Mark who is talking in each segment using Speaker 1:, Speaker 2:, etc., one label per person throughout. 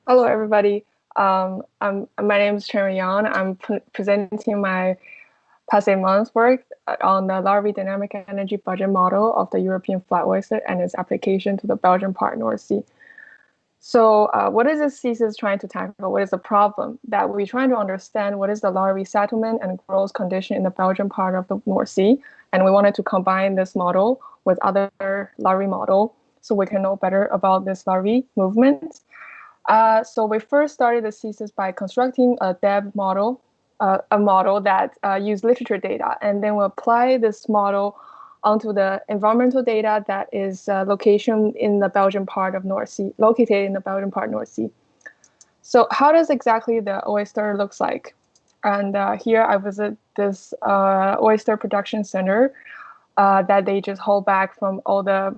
Speaker 1: Hello, everybody. My name is Chenrui. I'm presenting my past 8 months' work on the Larvae dynamic energy budget model of the European flat oyster and its application to the Belgian part North Sea. So what is this thesis trying to tackle? What is the problem? That we're trying to understand what is the larvae settlement and growth condition in the Belgian part of the North Sea. And we wanted to combine this model with other larvae model so we can know better about this larvae movement. So we first started the thesis by constructing a DEB model, a model that used literature data, and then we apply this model onto the environmental data that is location in the Belgian part of North Sea, located in the Belgian part North Sea. So how does exactly the oyster looks like? And here I visit this oyster production center that they just hold back from all the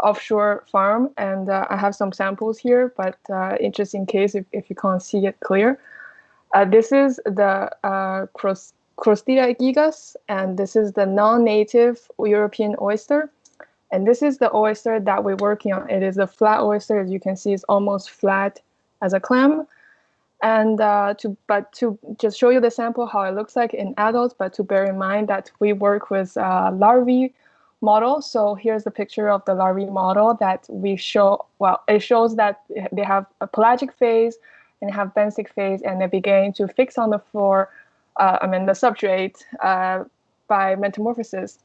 Speaker 1: offshore farm, and I have some samples here, but just in case if you can't see it clear. This is the Crostida gigas, and this is the non-native European oyster. And this is the oyster that we're working on. It is a flat oyster, as you can see, it's almost flat as a clam. And to just show you the sample how it looks like in adults, but to bear in mind that we work with larvae model. So here's the picture of the larvae model that we show. Well, it shows that they have a pelagic phase and have benthic phase, and they begin to fix on the floor, the substrate by metamorphosis.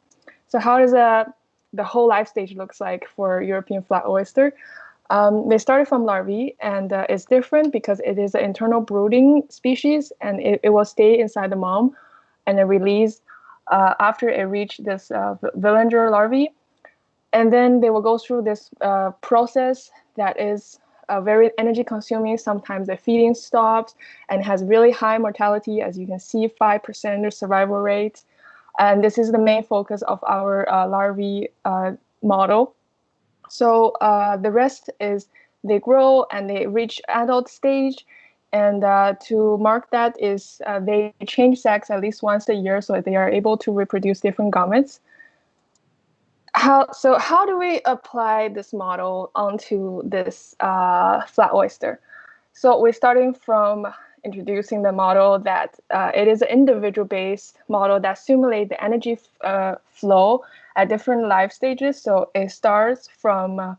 Speaker 1: So how does the whole life stage looks like for European flat oyster? They started from larvae, and it's different because it is an internal brooding species, and it will stay inside the mom, and then release after it reached this villager larvae. And then they will go through this process that is very energy consuming. Sometimes the feeding stops and has really high mortality, as you can see, 5% survival rate. And this is the main focus of our larvae model. So the rest is they grow and they reach adult stage. And to mark that is they change sex at least once a year, so they are able to reproduce different gametes. How do we apply this model onto this flat oyster? So we're starting from introducing the model that it is an individual-based model that simulates the energy flow at different life stages. So it starts from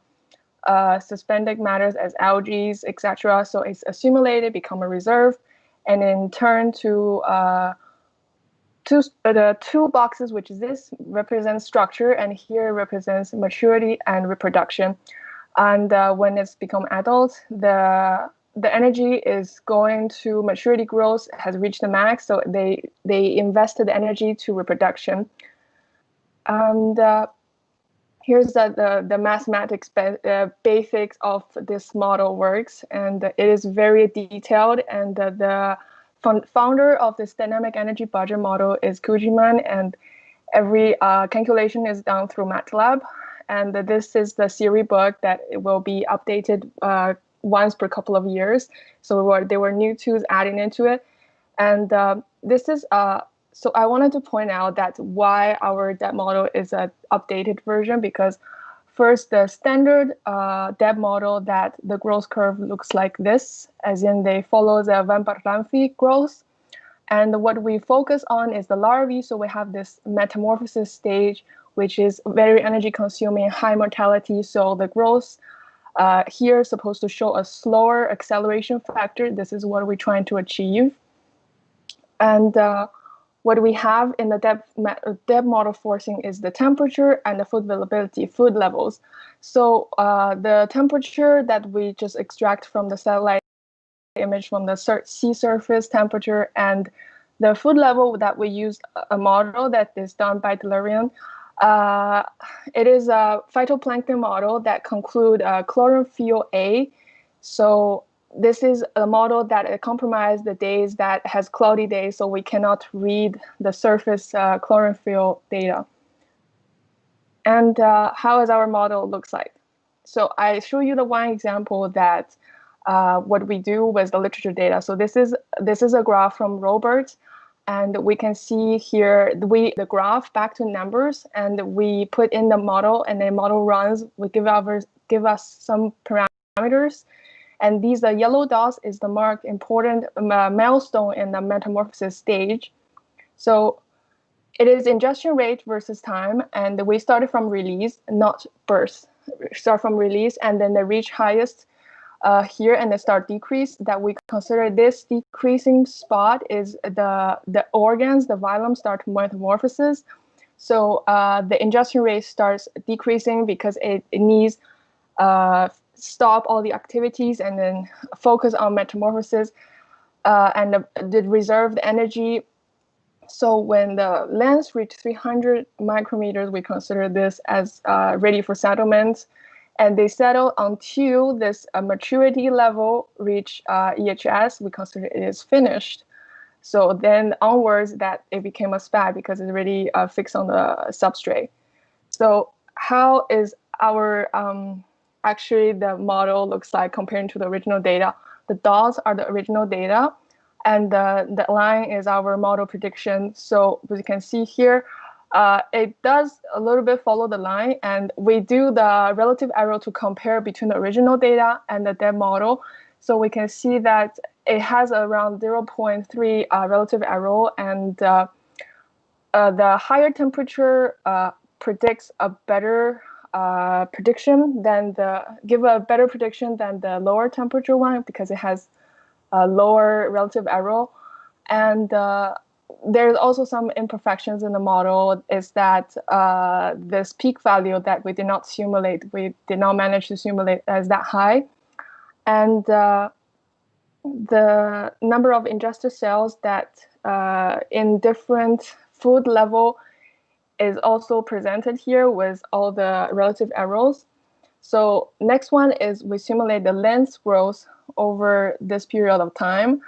Speaker 1: suspended matters as algae, etc. So it's accumulated, become a reserve, and then turn to the two boxes, which is this represents structure, and here represents maturity and reproduction. And when it's become adult, the energy is going to maturity growth, has reached the max, so they invested the energy to reproduction. And here's the mathematics basics of this model works, and it is very detailed. And the founder of this dynamic energy budget model is Kujiman, and every calculation is done through MATLAB. And this is the theory book that it will be updated once per couple of years. So there were new tools adding into it. And this is so I wanted to point out that why our DEB model is an updated version, because first, the standard DEB model that the growth curve looks like this, as in they follow the Van Barlamfi growth. And what we focus on is the larvae. So we have this metamorphosis stage, which is very energy consuming, high mortality. So the growth here is supposed to show a slower acceleration factor. This is what we're trying to achieve. And what we have in the DEB model forcing is the temperature and the food availability, food levels. So the temperature that we just extract from the satellite image from the sea surface temperature, and the food level that we use a model that is done by Delirium. It is a phytoplankton model that conclude chlorophyll A. So this is a model that compromises the days that has cloudy days, so we cannot read the surface chlorophyll data. And how does our model looks like? So I show you the one example that what we do with the literature data. So this is a graph from Robert, and we can see here the graph back to numbers, and we put in the model, and the model runs. We give us some parameters. And these yellow dots is the marked important milestone in the metamorphosis stage. So it is ingestion rate versus time, and we started from release, not burst. Start from release, and then they reach highest here, and they start decrease. That we consider this decreasing spot is the organs, the phylum start metamorphosis. So the ingestion rate starts decreasing because it needs stop all the activities and then focus on metamorphosis and reserve the energy. So when the length reaches 300 micrometers, we consider this as ready for settlement. And they settle until this maturity level reach EHS, we consider it is finished. So then onwards, that it became a spat because it's already fixed on the substrate. So how is our actually the model looks like comparing to the original data? The dots are the original data, and the line is our model prediction. So as you can see here, it does a little bit follow the line, and we do the relative error to compare between the original data and the dev model. So we can see that it has around 0.3 relative error, and the higher temperature predicts a better prediction than a better prediction than the lower temperature one because it has a lower relative error. And there's also some imperfections in the model is that this peak value that we did not simulate, we did not manage to simulate as that high. And the number of ingested cells that in different food level is also presented here with all the relative errors. So next one is we simulate the length growth over this period of time.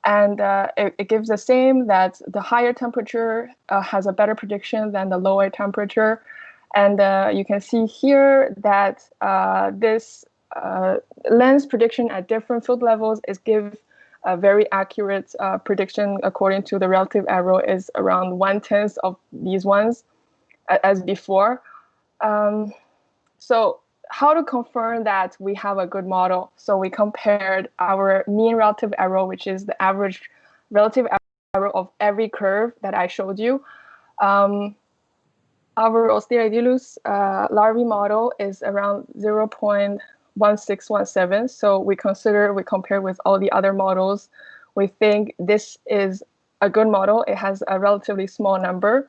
Speaker 1: And it gives the same that the higher temperature has a better prediction than the lower temperature. And you can see here that this length prediction at different food levels is give a very accurate prediction according to the relative error is around 1/10 of these ones as before. So how to confirm that we have a good model? So we compared our mean relative error, which is the average relative error of every curve that I showed you. Our Ostrea edulis larvae model is around 0.1617. So we compare with all the other models. We think this is a good model. It has a relatively small number.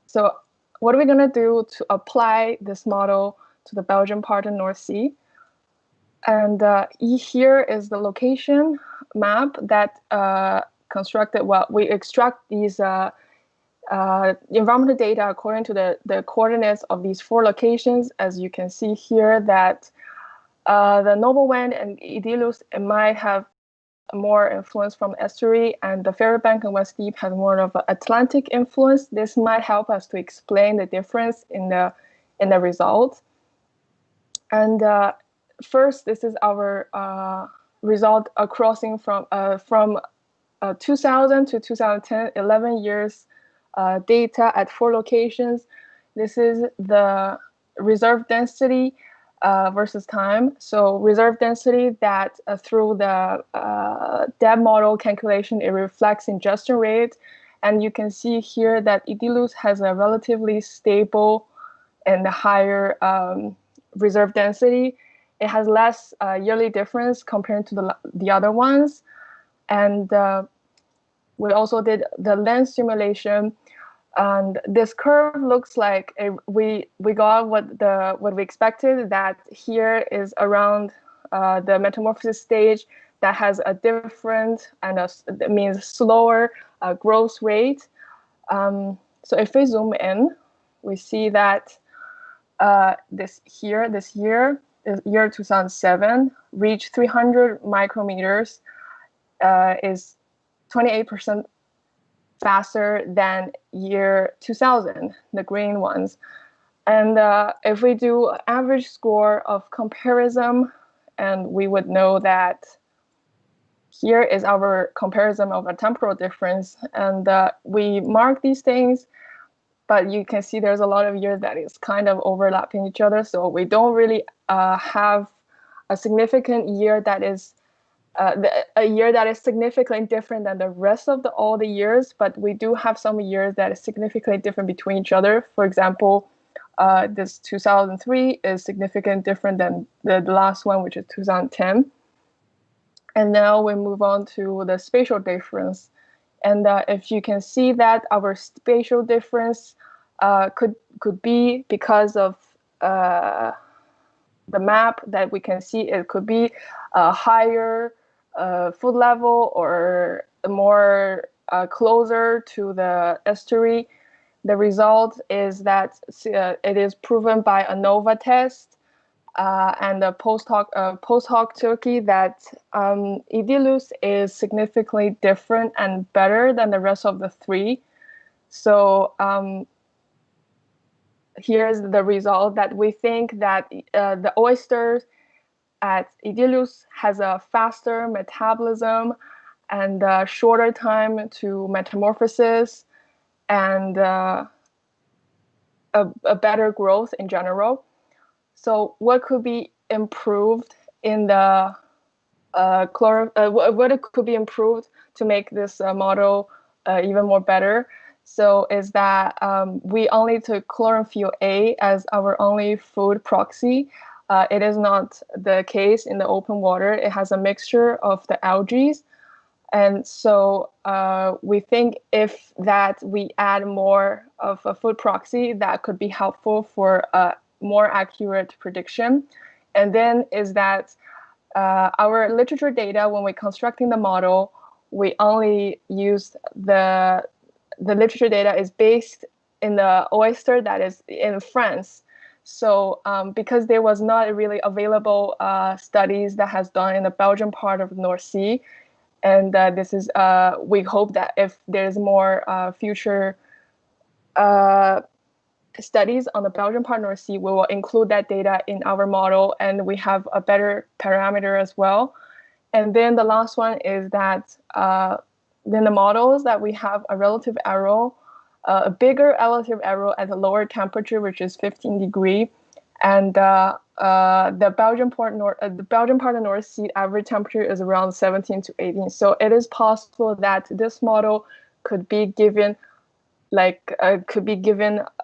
Speaker 1: So what are we going to do to apply this model to the Belgian part of North Sea? And here is the location map that constructed. Well, we extract these environmental data according to the coordinates of these 4 locations. As you can see here, that the noble wind and edulis, it might have more influence from estuary, and the Ferry Bank and West Deep has more of an Atlantic influence. This might help us to explain the difference in the result. And first, this is our result crossing from 2000 to 2010, 11 years data at 4 locations. This is the reserve density versus time. So reserve density that through the depth model calculation, it reflects ingestion rate. And you can see here that edulis has a relatively stable and higher reserve density. It has less yearly difference compared to the other ones. And we also did the length simulation. And this curve looks like we got what we expected, that here is around the metamorphosis stage that has a different and that means slower growth rate. So if we zoom in, we see that this year, year 2007, reached 300 micrometers, is 28% faster than year 2000, the green ones. And if we do average score of comparison, and we would know that here is our comparison of a temporal difference, and we mark these things, but you can see there's a lot of years that is kind of overlapping each other, so we don't really have a significant year that is a year that is significantly different than the rest of all the years, but we do have some years that is significantly different between each other. For example, this 2003 is significantly different than the last one, which is 2010. And now we move on to the spatial difference. And if you can see that our spatial difference could be because of the map that we can see, it could be a higher food level or more closer to the estuary. The result is that it is proven by ANOVA test and the post-hoc Turkey that edulis is significantly different and better than the rest of the three. So here's the result that we think that the oysters at edulis has a faster metabolism and shorter time to metamorphosis and a better growth in general. So what could be improved in the what could be improved to make this model even more better? So is that we only took chlorophyll A as our only food proxy. It is not the case in the open water. It has a mixture of the algae. And so we think if that we add more of a food proxy, that could be helpful for a more accurate prediction. And then is that our literature data, when we're constructing the model, we only use the literature data is based in the oyster that is in France. So because there was not really available studies that has done in the Belgian part of the North Sea, and this is we hope that if there's more future studies on the Belgian part of the North Sea, we will include that data in our model, and we have a better parameter as well. And then the last one is that then the models that we have a relative error, a bigger relative error at a lower temperature, which is 15 degrees, and the Belgian part of the North Sea average temperature is around 17 to 18. So it is possible that this model could be given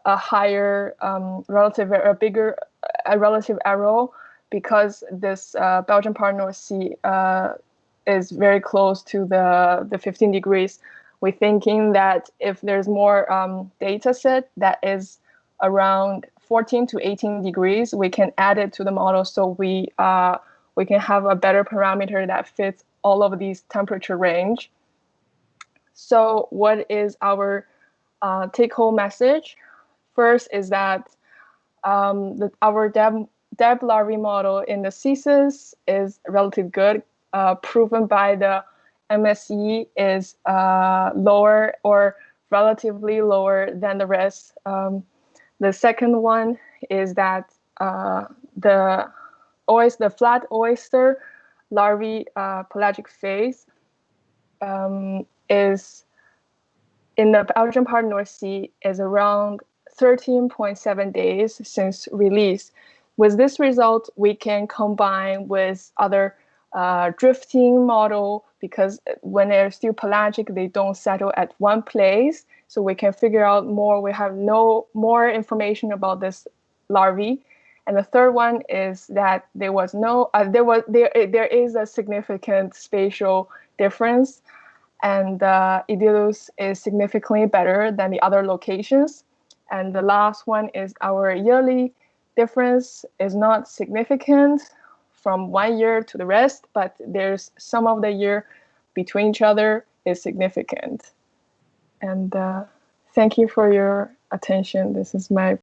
Speaker 1: a higher relative error because this Belgian part of North Sea is very close to the 15 degrees. We're thinking that if there's more data set that is around 14 to 18 degrees, we can add it to the model so we can have a better parameter that fits all of these temperature range. So what is our take-home message? First is that our Deb larvae model in the CSIS is relatively good, proven by the IMBRSea is lower or relatively lower than the rest. The second one is that the flat oyster larvae pelagic phase is in the Belgian part of North Sea is around 13.7 days since release. With this result, we can combine with other drifting model because when they're still pelagic, they don't settle at one place. So we can figure out more. We have more information about this larvae. And the third one is that there is a significant spatial difference, and edulis is significantly better than the other locations. And the last one is our yearly difference is not significant from 1 year to the rest, but there's some of the year between each other is significant. And thank you for your attention. This is my